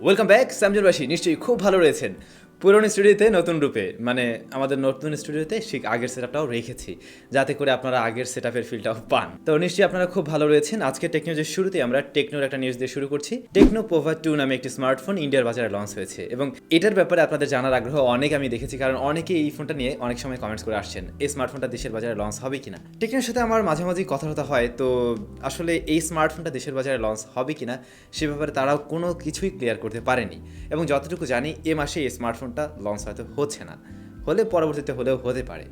Welcome back SamZoneবাসী নিশ্চয়ই খুব ভালো রয়েছেন। পুরনো স্টুডিওতে নতুন রূপে মানে আমাদের নতুন স্টুডিওতে ঠিক আগের সেটআপটাও রেখেছি যাতে করে আপনারা আগের সেটআপের ফিলটাও পান। তো নিশ্চয়ই আপনারা খুব ভালো রয়েছেন। আজকে টেকনোলজির শুরুতে আমরা টেকনোর একটা নিউজ দিয়ে শুরু করছি। টেকনো পোভা 2 নামে একটি স্মার্টফোন ইন্ডিয়ার বাজারে লঞ্চ হয়েছে এবং এটার ব্যাপারে আপনাদের জানার আগ্রহ অনেক আমি দেখেছি, কারণ অনেকে এই ফোনটা নিয়ে অনেক সময় কমেন্টস করে আসছেন এই স্মার্টফোনটা দেশের বাজারে লঞ্চ হবে কিনা। টেকনোর সাথে আমার মাঝে মাঝে কথা হয়, তো আসলে এই স্মার্টফোনটা দেশের বাজারে লঞ্চ হবে কিনা সে ব্যাপারে তারাও কোনো কিছুই ক্লিয়ার করতে পারেনি এবং যতটুকু জানি এ মাসে এই স্মার্টফোনটা লঞ্চ হয়তো হচ্ছে না, হলে পরবর্তীতে হলেও হতে পারে।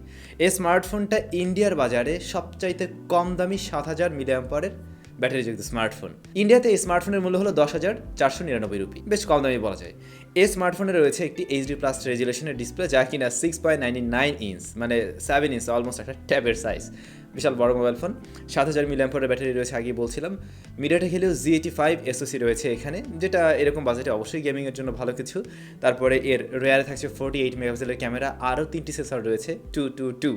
এই স্মার্টফোনটা ইন্ডিয়ার বাজারে সবচাইতে কম দামি ৭,০০০ মিলিঅ্যাম্পারের ব্যাটারিযুক্ত স্মার্টফোন। ইন্ডিয়াতে এই স্মার্টফোনের মূল্য হলো ১০,৪৯৯ রুপি, বেশ কম দামি বলা যায়। এই স্মার্টফোনে রয়েছে একটি HD+ রেজুলেশনের ডিসপ্লে, যা কিনা 6.99 ইঞ্চ, মানে 7 ইঞ্চ, অলমোস্ট একটা ট্যাবের সাইজ। বিশাল বড় মোবাইল ফোন। ৭,০০০ মিলিঅ্যাম্পারের ব্যাটারি রয়েছে, আগেই বলছিলাম। মিডিয়াটেক হেলিও G85 SoC রয়েছে এখানে, যেটা এরকম বাজেটে অবশ্যই গেমিংয়ের জন্য ভালো কিছু। তারপরে এর রেয়ারে থাকছে 48 মেগাপিক্সেলের ক্যামেরা, আরও 3টি সেন্সর রয়েছে 222।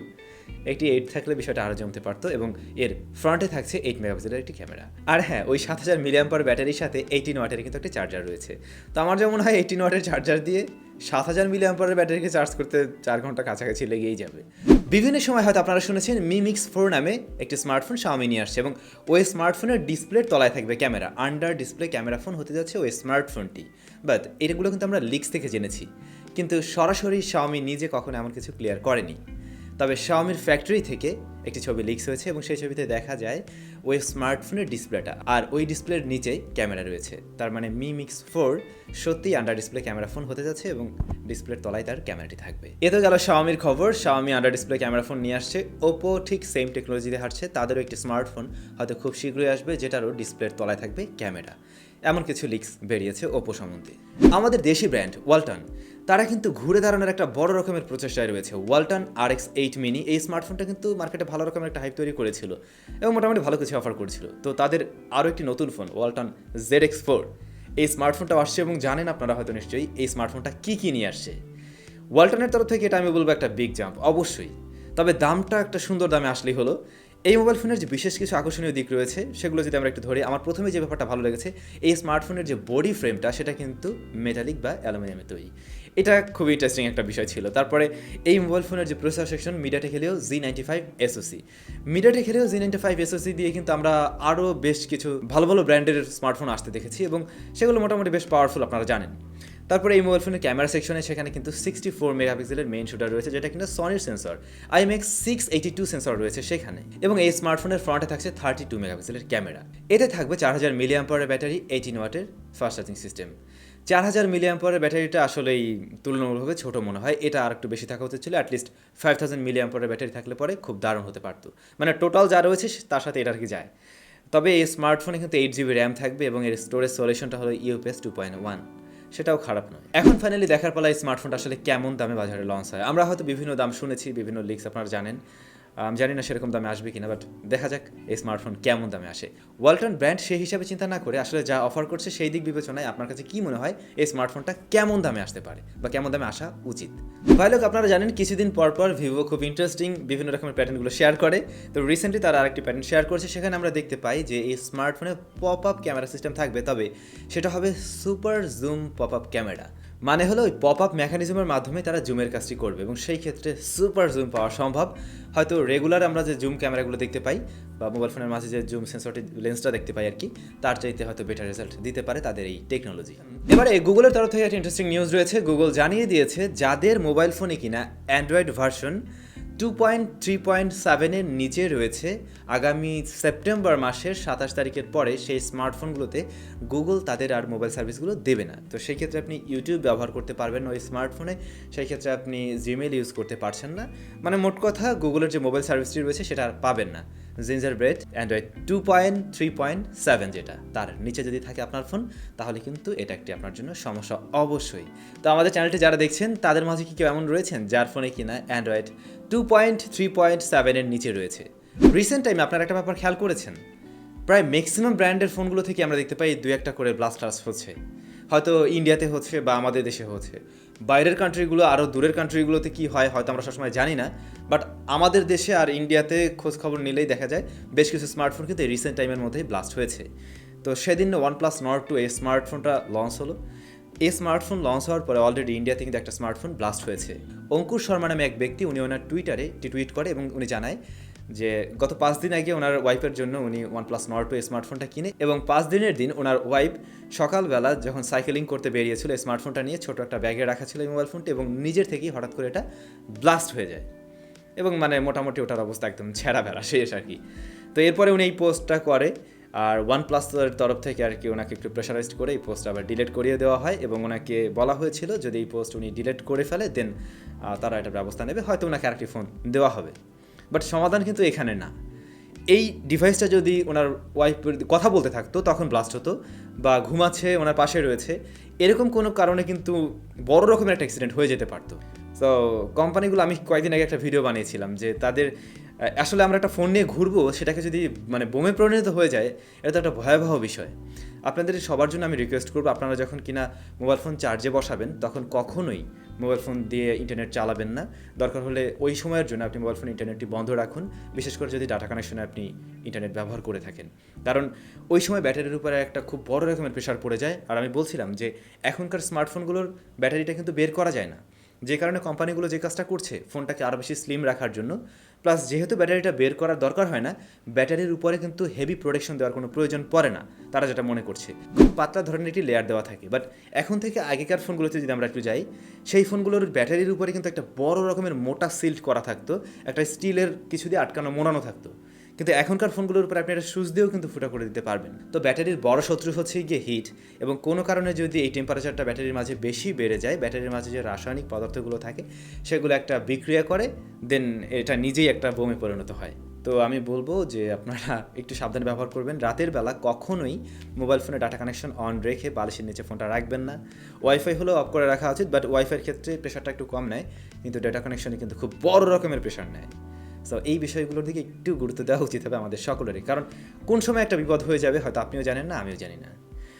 একটি 8 থাকলে বিষয়টা আরও জমতে পারতো, এবং এর ফ্রন্টে থাকছে 8 মেগাপিক্সেলের একটি ক্যামেরা। আর হ্যাঁ, ওই ৭,০০০ মিলিঅ্যাম্পার ব্যাটারির সাথে 18 ওয়াটের কিন্তু একটা চার্জার রয়েছে। তো আমার যেমন হয় 18 ওয়াটের চার্জার দিয়ে ৭,০০০ মিলিঅ্যাম্পারের ব্যাটারিকে চার্জ করতে 4 ঘন্টা কাছাকাছি লেগেই যাবে। বিভিন্ন সময় হয়তো আপনারা শুনেছেন Mi Mix 4 নামে একটি স্মার্টফোন Xiaomi নিয়ে আসছে এবং ওই স্মার্টফোনের ডিসপ্লের তলায় থাকবে camera. Under display camera phone হতে যাচ্ছে ওই স্মার্টফোনটি। বাট এগুলো কিন্তু আমরা লিক্স থেকে জেনেছি, কিন্তু সরাসরি Xiaomi নিজে কখনো এমন কিছু ক্লিয়ার করেনি। তবে Xiaomiর ফ্যাক্টরি থেকে একটি ছবি লিকস হয়েছে এবং সেই ছবিতে দেখা যায় ওই স্মার্টফোনের ডিসপ্লেটা, আর ওই ডিসপ্লের নিচেই ক্যামেরা রয়েছে। তার মানে Mi Mix 4 সত্যিই আন্ডার ডিসপ্লে ক্যামেরা ফোন হতে যাচ্ছে এবং ডিসপ্লের তলায় তার ক্যামেরাটি থাকবে। এ তো গেল Xiaomiর খবর। Xiaomi under display camera phone নিয়ে আসছে। Oppo ঠিক সেম টেকনোলজি দিয়ে হাঁটছে, তাদেরও একটি স্মার্টফোন হয়তো খুব শীঘ্রই আসবে, যেটারও ডিসপ্লের তলায় থাকবে ক্যামেরা। এমন কিছু লিক্স বেরিয়েছে Oppo সম্বন্ধে। আমাদের দেশি ব্র্যান্ড ওয়ালটন, তারা কিন্তু ঘুরে দাঁড়ানোর একটা বড় রকমের প্রচেষ্টায় রয়েছে। ওয়ালটন RX8 মিনি এই স্মার্টফোনটা কিন্তু মার্কেটে ভালো রকমের একটা হাইপ তৈরি করেছিল এবং মোটামুটি ভালো কিছু অফার করেছিল। তো তাদের আরও একটি নতুন ফোন ওয়ালটন ZX4 এই স্মার্টফোনটাও আসছে এবং জানেন আপনারা হয়তো নিশ্চয়ই এই স্মার্টফোনটা কী নিয়ে আসছে। ওয়ালটনের তরফ থেকে এটা আমি বলবো একটা বিগ জাম্প অবশ্যই, তবে দামটা একটা সুন্দর দামে আসলেই হলো। এই মোবাইল ফোনের যে বিশেষ কিছু আকর্ষণীয় দিক রয়েছে সেগুলো যদি আমরা একটু ধরি, আমার প্রথমে যে ব্যাপারটা ভালো লেগেছে, এই স্মার্টফোনের যে বডি ফ্রেমটা সেটা কিন্তু মেটালিক বা অ্যালুমিনিয়ামের তৈরি। এটা খুবই ইন্টারেস্টিং একটা বিষয় ছিল। তারপরে এই মোবাইল ফোনের যে processor section, MediaTek Helio Z95 SoC। MediaTek Helio Z95 SoC দিয়ে কিন্তু আমরা আরও বেশ কিছু ভালো ভালো ব্র্যান্ডের স্মার্টফোন আসতে দেখেছি এবং সেগুলো মোটামুটি বেশ পাওয়ারফুল, আপনারা জানেন। তারপরে এই মোবাইল ফোনের ক্যামেরা সেকশনে সেখানে কিন্তু 64 মেগাপিক্সেলের মেইন শুটার রয়েছে, যেটা কিন্তু সনির সেন্সর IMX682 সেন্সর রয়েছে সেখানে, এবং এই স্মার্টফোনের ফ্রন্টে থাকছে 32 মেগাপিক্সেলের ক্যামেরা। এতে থাকবে 4000 মিলিঅ্যাম্পারের ব্যাটারি, 18 ওয়াটের ফাস্ট চার্জিং সিস্টেম। 4000 মিলিঅ্যাম্পারের ব্যাটারিটা আসলেই তুলনামূলকভাবে ছোট মনে হয়, এটা আর একটু বেশি থাকা উচিত ছিল। অ্যাটলিস্ট 5000 মিলিঅ্যাম্পারের ব্যাটারি থাকলে পরে খুব দারুণ হতে পারতো, মানে টোটাল যা রয়েছে তার সাথে এটা আর কি যায়। তবে এই স্মার্টফোনে কিন্তু 8GB র্যাম থাকবে এবং এর স্টোরেজ সলিউশনটা হলো UFS 2.1, সেটাও খারাপ নয়। এখন ফাইনালি দেখার পালা এই স্মার্টফোনটা আসলে কেমন দামে বাজারে লঞ্চ হয়। আমরা হয়তো বিভিন্ন দাম শুনেছি, বিভিন্ন লিক্স আপনারা জানেন, আমি জানি না সেরকম দামে আসবে কিনা, বাট দেখা যাক এই স্মার্টফোন কেমন দামে আসে। ওয়ালটন ব্র্যান্ড সেই হিসাবে চিন্তা না করে আসলে যা অফার করছে সেই দিক বিবেচনায় আপনার কাছে কি মনে হয় এই স্মার্টফোনটা কেমন দামে আসতে পারে বা কেমন দামে আসা উচিত? ভাই লোক, আপনারা জানেন কিছুদিন পর পর ভিভো খুব ইন্টারেস্টিং বিভিন্ন রকমের প্যাটার্নগুলো শেয়ার করে। তো রিসেন্টলি তারা আরেকটি প্যাটার্ন শেয়ার করেছে, সেখানে আমরা দেখতে পাই যে এই স্মার্টফোনে পপ আপ ক্যামেরা সিস্টেম থাকবে, তবে সেটা হবে super zoom pop up camera. মানে হলো ওই পপ আপ মেকানিজমের মাধ্যমে তারা জুমের কাজটি করবে এবং সেই ক্ষেত্রে সুপার জুম পাওয়া সম্ভব। হয়তো রেগুলার আমরা যে জুম ক্যামেরাগুলো দেখতে পাই বা মোবাইল ফোনের মাঝে যে জুম সেন্সরটি লেন্সটা দেখতে পাই আর কি, তার চাইতে হয়তো বেটার রেজাল্ট দিতে পারে তাদের এই টেকনোলজি। এবারে গুগলের তরফ থেকে একটা ইন্টারেস্টিং নিউজ রয়েছে। গুগল জানিয়ে দিয়েছে যাদের মোবাইল ফোনে কিনা অ্যান্ড্রয়েড ভার্সন 2.3.7 এর নিচে রয়েছে, আগামী সেপ্টেম্বর মাসের 27 তারিখের পরে সেই স্মার্টফোনগুলোতে গুগল তাদের আর মোবাইল সার্ভিসগুলো দেবে না। তো সেই ক্ষেত্রে আপনি ইউটিউব ব্যবহার করতে পারবেন না ওই স্মার্টফোনে, সেই ক্ষেত্রে আপনি জিমেল ইউজ করতে পারছেন না। মানে মোট কথা গুগলের যে মোবাইল সার্ভিসটি রয়েছে সেটা আর পাবেন না। জিঞ্জার ব্রেড অ্যান্ড্রয়েড 2.3.7 যেটা, তার নিচে যদি থাকে আপনার ফোন, তাহলে কিন্তু এটা একটি আপনার জন্য সমস্যা অবশ্যই। তো আমাদের চ্যানেলটি যারা দেখছেন তাদের মাঝে কি কেউ এমন রয়েছেন যার ফোনে কিনা অ্যান্ড্রয়েড 2.3.7 এর নিচে রয়েছে? রিসেন্ট টাইমে আপনারা একটা ব্যাপার খেয়াল করেছেন, প্রায় ম্যাক্সিমাম ব্র্যান্ডের ফোনগুলো থেকে আমরা দেখতে পাই 2-1টা করে ব্লাস্টার্স হচ্ছে। হয়তো ইন্ডিয়াতে হচ্ছে বা আমাদের দেশে হচ্ছে, বাইরের কান্ট্রিগুলো আরও দূরের কান্ট্রিগুলোতে কি হয় হয়তো আমরা সবসময় জানি না, বাট আমাদের দেশে আর ইন্ডিয়াতে খোঁজ খবর নিলেই দেখা যায় বেশ কিছু স্মার্টফোন কিন্তু রিসেন্ট টাইমের মধ্যেই ব্লাস্ট হয়েছে। তো সেদিন OnePlus Nord 2 এই স্মার্টফোনটা লঞ্চ হলো, এই স্মার্টফোন লঞ্চ হওয়ার পরে অলরেডি ইন্ডিয়াতে কিন্তু একটা স্মার্টফোন ব্লাস্ট হয়েছে। অঙ্কুর শর্মা নামে এক ব্যক্তি, উনি ওনার টুইটারে টুইট করে এবং উনি জানায় যে গত 5 দিন আগে ওনার ওয়াইফের জন্য উনি OnePlus Nord 2 স্মার্টফোনটা কিনে, এবং 5 দিনের দিন ওনার ওয়াইফ সকালবেলা যখন সাইকেলিং করতে বেরিয়েছিল স্মার্টফোনটা নিয়ে ছোট একটা ব্যাগে রাখা ছিল এই মোবাইল ফোনটা, এবং নিজের থেকেই হঠাৎ করে এটা ব্লাস্ট হয়ে যায় এবং মানে মোটামুটি ওটার অবস্থা একদম ছেঁড়া বেড়া শেষ আর কি। তো এরপরে উনি এই পোস্টটা করে, আর OnePlus-এর তরফ থেকে আর কি ওনাকে একটু প্রেশারাইজড করে এই পোস্ট আবার ডিলিট করিয়ে দেওয়া হয়, এবং ওনাকে বলা হয়েছিল যদি এই পোস্ট উনি ডিলিট করে ফেলে দেন তারা এটা ব্যবস্থা নেবে, হয়তো ওনাকে আরেকটি ফোন দেওয়া হবে। বাট সমাধান কিন্তু এখানে না। এই ডিভাইসটা যদি ওনার ওয়াইফ কথা বলতে থাকতো তখন ব্লাস্ট হতো, বা ঘুমাচ্ছে ওনার পাশে রয়েছে, এরকম কোনো কারণে কিন্তু বড় রকমের একটা অ্যাক্সিডেন্ট হয়ে যেতে পারতো। তো কোম্পানিগুলো, আমি কয়েকদিন আগে একটা ভিডিও বানিয়েছিলাম যে তাদের আসলে আমরা একটা ফোন নিয়ে ঘুরবো, সেটাকে যদি মানে বোমে পরিণত হয়ে যায়, এটা তো একটা ভয়াবহ বিষয়। আপনাদের সবার জন্য আমি রিকোয়েস্ট করবো, আপনারা যখন কিনা মোবাইল ফোন চার্জে বসাবেন তখন কখনোই মোবাইল ফোন দিয়ে ইন্টারনেট চালাবেন না। দরকার হলে ওই সময়ের জন্য আপনি মোবাইল ফোন ইন্টারনেটটি বন্ধ রাখুন, বিশেষ করে যদি ডাটা কানেকশনে আপনি ইন্টারনেট ব্যবহার করে থাকেন, কারণ ওই সময় ব্যাটারির উপরে একটা খুব বড় রকমের প্রেশার পড়ে যায়। আর আমি বলছিলাম যে এখনকার স্মার্টফোনগুলোর ব্যাটারিটা কিন্তু বের করা যায় না, যে কারণে কোম্পানিগুলো যে কাজটা করছে ফোনটাকে আরও বেশি স্লিম রাখার জন্য, প্লাস যেহেতু ব্যাটারিটা বের করার দরকার হয় না, ব্যাটারির উপরে কিন্তু হেভি প্রোটেকশন দেওয়ার কোনো প্রয়োজন পড়ে না, তারা যেটা মনে করছে খুব পাতলা ধরনের একটি লেয়ার দেওয়া থাকে। বাট এখন থেকে আগেকার ফোনগুলোতে যদি আমরা একটু যাই, সেই ফোনগুলোর ব্যাটারির উপরে কিন্তু একটা বড় রকমের মোটা সিল্ড করা থাকতো, একটা স্টিলের কিছু দিয়ে আটকানো মোড়ানো থাকতো, কিন্তু এখনকার ফোনগুলোর উপর আপনি একটা সুচ দিয়েও কিন্তু ফুটা করে দিতে পারবেন। তো ব্যাটারির বড় শত্রু হচ্ছে গিয়ে হিট, এবং কোনো কারণে যদি এই টেম্পারেচারটা ব্যাটারির মাঝে বেশি বেড়ে যায়, ব্যাটারির মাঝে যে রাসায়নিক পদার্থগুলো থাকে সেগুলো একটা বিক্রিয়া করে, দেন এটা নিজেই একটা বোমে পরিণত হয়। তো আমি বলবো যে আপনারা একটু সাবধানে ব্যবহার করবেন। রাতের বেলা কখনোই মোবাইল ফোনে ডাটা কানেকশন অন রেখে বালিশের নিচে ফোনটা রাখবেন না। ওয়াইফাই হলেও অফ করে রাখা উচিত, বাট ওয়াইফাইয়ের ক্ষেত্রে প্রেশারটা একটু কম নেয়, কিন্তু ডাটা কানেকশনে কিন্তু খুব বড় রকমের প্রেশার নেয়। সো এই বিষয়গুলোর দিকে একটু গুরুত্ব দেওয়া উচিত হবে আমাদের সকলেরই, কারণ কোন সময় একটা বিপদ হয়ে যাবে হয়তো আপনিও জানেন না, আমিও জানি না।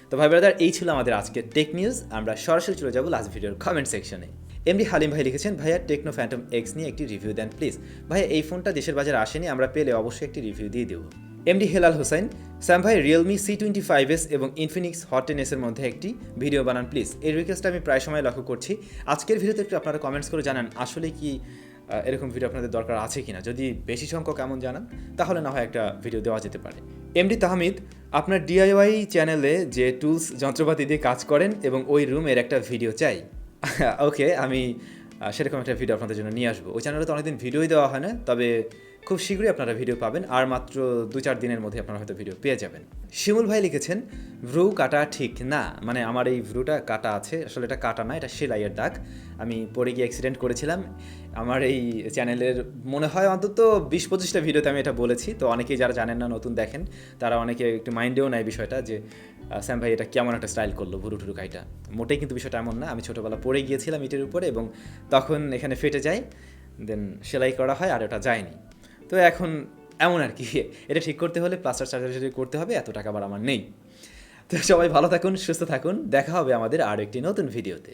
তো ভাই ব্রাদার, এই ছিল আমাদের আজকের টেক নিউজ। আমরা সরাসরি চলে যাবো লাস্ট ভিডিওর কমেন্ট সেকশনে। এমডি হালিম ভাই লিখেছেন, ভাইয়া টেকনো ফ্যান্টম এক্স নিয়ে একটি রিভিউ দেন প্লিজ। ভাইয়া এই ফোনটা দেশের বাজারে আসেনি, আমরা পেলে অবশ্যই একটি রিভিউ দিয়ে দেবো। এমডি হেলাল হোসেন, স্যাম ভাই রিয়েলমি C25s এবং ইনফিনিক্স হট 10s-এর মধ্যে একটি ভিডিও বানান প্লিজ। এই রিকোয়েস্টটা আমি প্রায় সময় লক্ষ্য করছি। আজকের ভিডিওতে একটু আপনারা কমেন্টস করে জানান আসলে কি এরকম ভিডিও আপনাদের দরকার আছে কিনা। যদি বেশি সংখ্যক এমন জানান তাহলে না হয় একটা ভিডিও দেওয়া যেতে পারে। এমডি তাহমিদ, আপনার DIY চ্যানেলে যে টুলস যন্ত্রপাতি দিয়ে কাজ করেন এবং ওই রুমের একটা ভিডিও চাই। ওকে, আমি সেরকম একটা ভিডিও আপনাদের জন্য নিয়ে আসবো। ওই চ্যানেলে তো অনেকদিন ভিডিওই দেওয়া হয় না, তবে খুব শীঘ্রই আপনারা ভিডিও পাবেন, আর মাত্র 2-4 দিনের মধ্যে আপনারা হয়তো ভিডিও পেয়ে যাবেন। শিমুল ভাই লিখেছেন, ভ্রু কাটা ঠিক না, মানে আমার এই ভ্রুটা কাটা আছে, আসলে এটা কাটা না, এটা সেলাইয়ের দাগ। আমি পরে গিয়ে অ্যাক্সিডেন্ট করেছিলাম। আমার এই চ্যানেলের মনে হয় অন্তত 20-25টা ভিডিওতে আমি এটা বলেছি। তো অনেকেই যারা জানেন না, নতুন দেখেন, তারা অনেকে একটু মাইন্ডেও নেয় বিষয়টা যে স্যাম ভাই এটা কেমন একটা স্টাইল করলো ভুরু টুরু কাইটা। মোটেই কিন্তু বিষয়টা এমন না। আমি ছোটোবেলা পড়ে গিয়েছিলাম ইটের উপরে, এবং তখন এখানে ফেটে যায়, দেন সেলাই করা হয়, আর ওটা যায়নি। তো এখন এমন আর কি, এটা ঠিক করতে হলে প্লাস্টার সার্জারি করতে হবে, এত টাকা আবার আমার নেই। তো সবাই ভালো থাকুন, সুস্থ থাকুন, দেখা হবে আমাদের আর একটি নতুন ভিডিওতে।